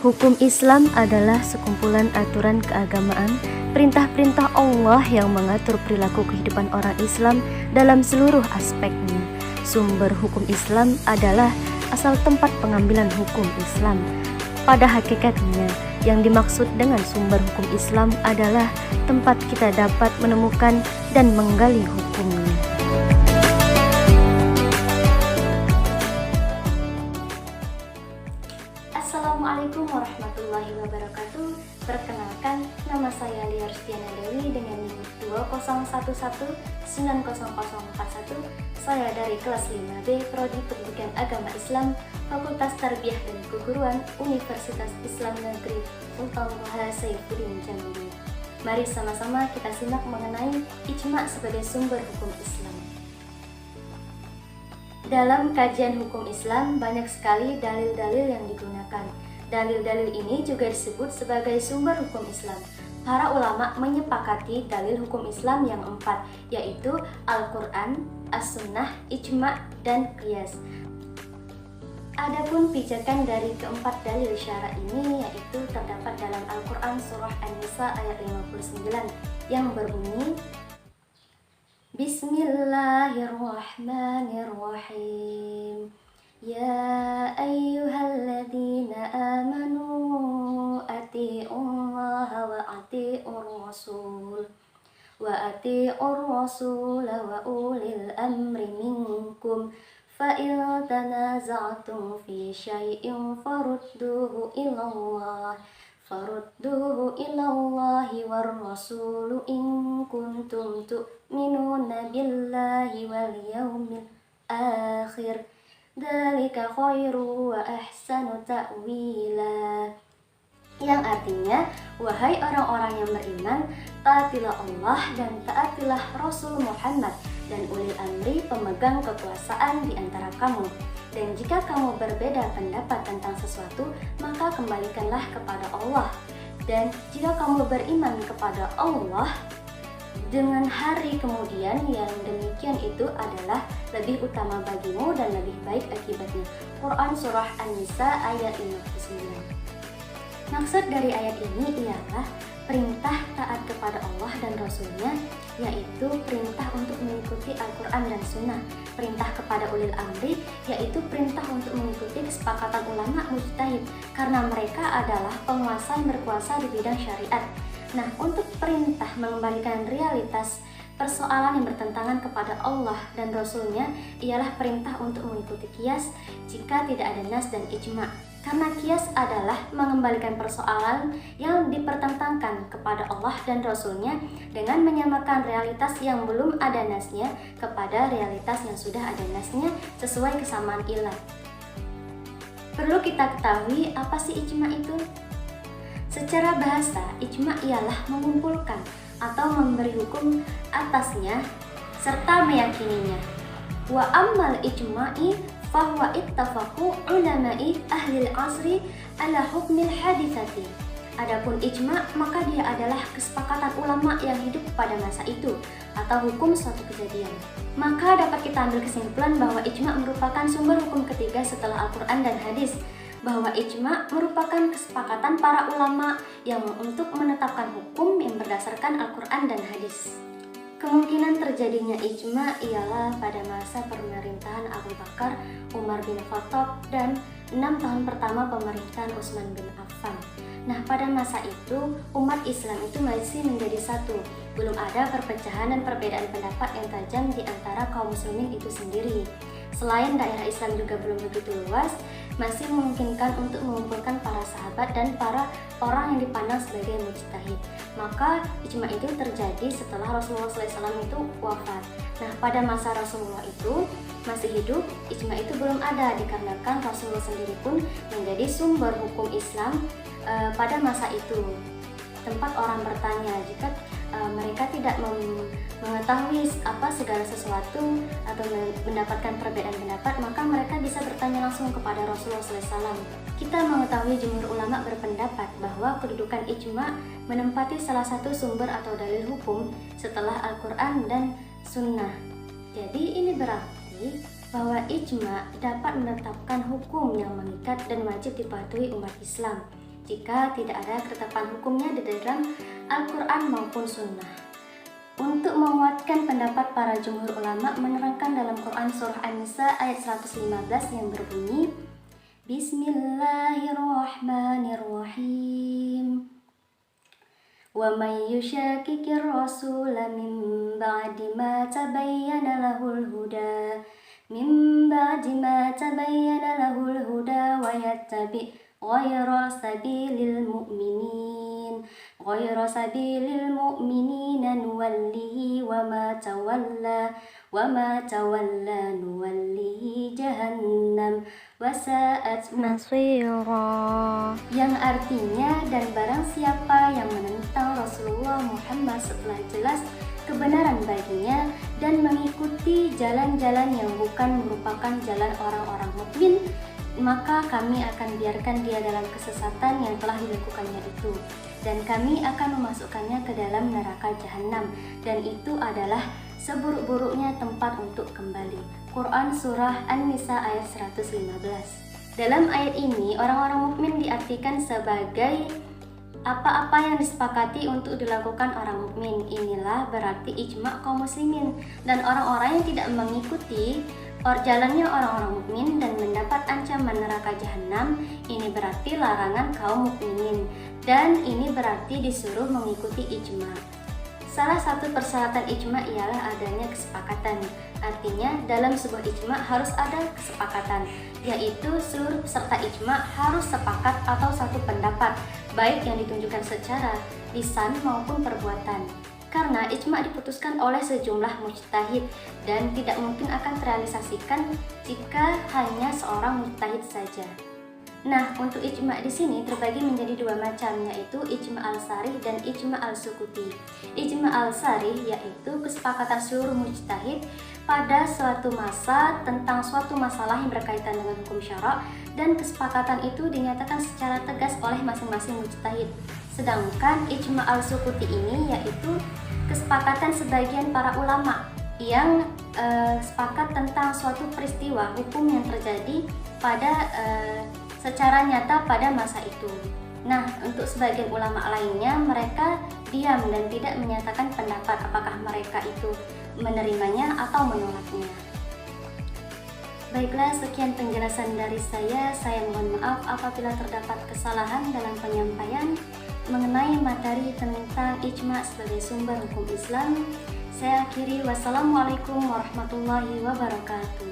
Hukum Islam adalah sekumpulan aturan keagamaan, perintah-perintah Allah yang mengatur perilaku kehidupan orang Islam dalam seluruh aspeknya. Sumber hukum Islam adalah asal tempat pengambilan hukum Islam. Pada hakikatnya, yang dimaksud dengan sumber hukum Islam adalah tempat kita dapat menemukan dan menggali hukumnya. Assalamualaikum warahmatullahi wabarakatuh. Perkenalkan, nama saya Lia Rustiana Dewi dengan NIM 201190041. Saya dari kelas 5B Prodi Pendidikan Agama Islam, Fakultas Tarbiyah dan Keguruan, Universitas Islam Negeri Sultan Toha Saifuddin Jambi. Mari sama-sama kita simak mengenai ijma sebagai sumber hukum Islam. Dalam kajian hukum Islam, banyak sekali dalil-dalil yang digunakan. Dalil-dalil ini juga disebut sebagai sumber hukum Islam. Para ulama menyepakati dalil hukum Islam yang 4, yaitu Al-Quran, As-Sunnah, Ijma, dan Qiyas. Adapun pijakan dari keempat dalil syara ini yaitu terdapat dalam Al-Quran surah An-Nisa ayat 59 yang berbunyi, Bismillahirrahmanirrahim. Ya ayyuhalladzina amanu ati'ullaha wa ati'ur rasul wa ulil amri minkum fa in tanaza'tum fi syai'in farudduhu ilallahi war rasulu in kuntum tu'minuna billahi wal yawmil akhir dzalika khairu wa ahsanu ta'wila. Yang artinya, wahai orang-orang yang beriman, taatilah Allah dan taatilah Rasul Muhammad dan ulil amri pemegang kekuasaan di antara kamu. Dan jika kamu berbeda pendapat tentang sesuatu, maka kembalikanlah kepada Allah. Dan jika kamu beriman kepada Allah dengan hari kemudian, yang demikian itu adalah lebih utama bagimu dan lebih baik akibatnya. Quran Surah An-Nisa ayat 59. Maksud dari ayat ini ialah perintah taat kepada Allah dan Rasulnya, yaitu perintah untuk mengikuti Al-Quran dan Sunnah. Perintah kepada ulil amri, yaitu perintah untuk mengikuti kesepakatan ulama mujtahid, karena mereka adalah penguasa yang berkuasa di bidang syariat. Nah, untuk perintah mengembalikan realitas persoalan yang bertentangan kepada Allah dan Rasulnya ialah perintah untuk mengikuti qiyas jika tidak ada nas dan ijma. Karena qiyas adalah mengembalikan persoalan yang dipertentangkan kepada Allah dan Rasulnya dengan menyamakan realitas yang belum ada nasnya kepada realitas yang sudah ada nasnya sesuai kesamaan ilat. Perlu kita ketahui apa sih ijma itu? Secara bahasa, ijma ialah mengumpulkan atau memberi hukum atasnya serta meyakininya. Wa ammal ijma'i fahuwa ittafaqu ulama'i ahlil asri ala hukmil hadithati. Adapun ijma, maka dia adalah kesepakatan ulama yang hidup pada masa itu atau hukum suatu kejadian. Maka dapat kita ambil kesimpulan bahwa ijma merupakan sumber hukum ketiga setelah Al-Quran dan hadis, bahwa ijma merupakan kesepakatan para ulama yang untuk menetapkan hukum yang berdasarkan Al-Quran dan hadis. Kemungkinan terjadinya ijma ialah pada masa pemerintahan Abu Bakar, Umar bin Khattab, dan 6 tahun pertama pemerintahan Utsman bin Affan. Nah, pada masa itu umat Islam itu masih menjadi satu. Belum ada perpecahan dan perbedaan pendapat yang tajam di antara kaum muslimin itu sendiri. Selain daerah Islam juga belum begitu luas, masih memungkinkan untuk mengumpulkan para sahabat dan para orang yang dipandang sebagai mujtahid. Maka ijma itu terjadi setelah Rasulullah SAW itu wafat. Nah, pada masa Rasulullah itu masih hidup, ijma itu belum ada dikarenakan Rasulullah sendiri pun menjadi sumber hukum Islam pada masa itu. Tempat orang bertanya jika mereka tidak mengetahui apa segala sesuatu atau mendapatkan perbedaan pendapat, maka mereka bisa bertanya langsung kepada Rasulullah SAW. Kita mengetahui jumhur ulama berpendapat bahwa kedudukan ijma menempati salah satu sumber atau dalil hukum setelah Al-Quran dan Sunnah. Jadi ini berarti bahwa ijma dapat menetapkan hukum yang mengikat dan wajib dipatuhi umat Islam. jika tidak ada ketetapan hukumnya di dalam Al-Quran maupun Sunnah. Untuk menguatkan pendapat para jumhur ulama menerangkan dalam Quran surah An-Nisa ayat 115 yang berbunyi, Bismillahirrahmanirrahim. Wa may yushaqiqir rasula min ba'di ma tabayyana lahul huda wa yattabi' ghayra sabilil mu'minina nuwallihi wa ma tawalla nuwallihi jahannam wa sa'at masira, yang artinya, dan barang siapa yang menentang Rasulullah Muhammad setelah jelas kebenaran baginya dan mengikuti jalan-jalan yang bukan merupakan jalan orang-orang mukmin, maka kami akan biarkan dia dalam kesesatan yang telah dilakukannya itu, dan kami akan memasukkannya ke dalam neraka jahanam, dan itu adalah seburuk-buruknya tempat untuk kembali. Quran Surah An-Nisa ayat 115. Dalam ayat ini, orang-orang mukmin diartikan sebagai apa-apa yang disepakati untuk dilakukan orang mukmin. Inilah berarti ijma' kaum muslimin, dan orang-orang yang tidak mengikuti jalannya orang-orang mukmin dan mendapat ancaman neraka jahanam, ini berarti larangan kaum mukminin, dan ini berarti disuruh mengikuti ijma'. Salah satu persyaratan ijma' ialah adanya kesepakatan. Artinya dalam sebuah ijma' harus ada kesepakatan, yaitu seluruh peserta ijma' harus sepakat atau satu pendapat, baik yang ditunjukkan secara lisan maupun perbuatan. Karena ijma' diputuskan oleh sejumlah mujtahid dan tidak mungkin akan terrealisasikan jika hanya seorang mujtahid saja. Nah, untuk ijma' di sini terbagi menjadi dua macam, yaitu ijma' al-sarih dan ijma' al-sukuti. Ijma' al-sarih yaitu kesepakatan seluruh mujtahid pada suatu masa tentang suatu masalah yang berkaitan dengan hukum syara, dan kesepakatan itu dinyatakan secara tegas oleh masing-masing mujtahid. Sedangkan ijma' al-sukuti ini yaitu kesepakatan sebagian para ulama yang sepakat tentang suatu peristiwa hukum yang terjadi pada secara nyata pada masa itu. Nah, untuk sebagian ulama lainnya, mereka diam dan tidak menyatakan pendapat apakah mereka itu menerimanya atau menolaknya. Baiklah, sekian penjelasan dari saya. Saya mohon maaf apabila terdapat kesalahan dalam penyampaian mengenai materi tentang ijma' sebagai sumber hukum Islam. Saya akhiri, wassalamualaikum warahmatullahi wabarakatuh.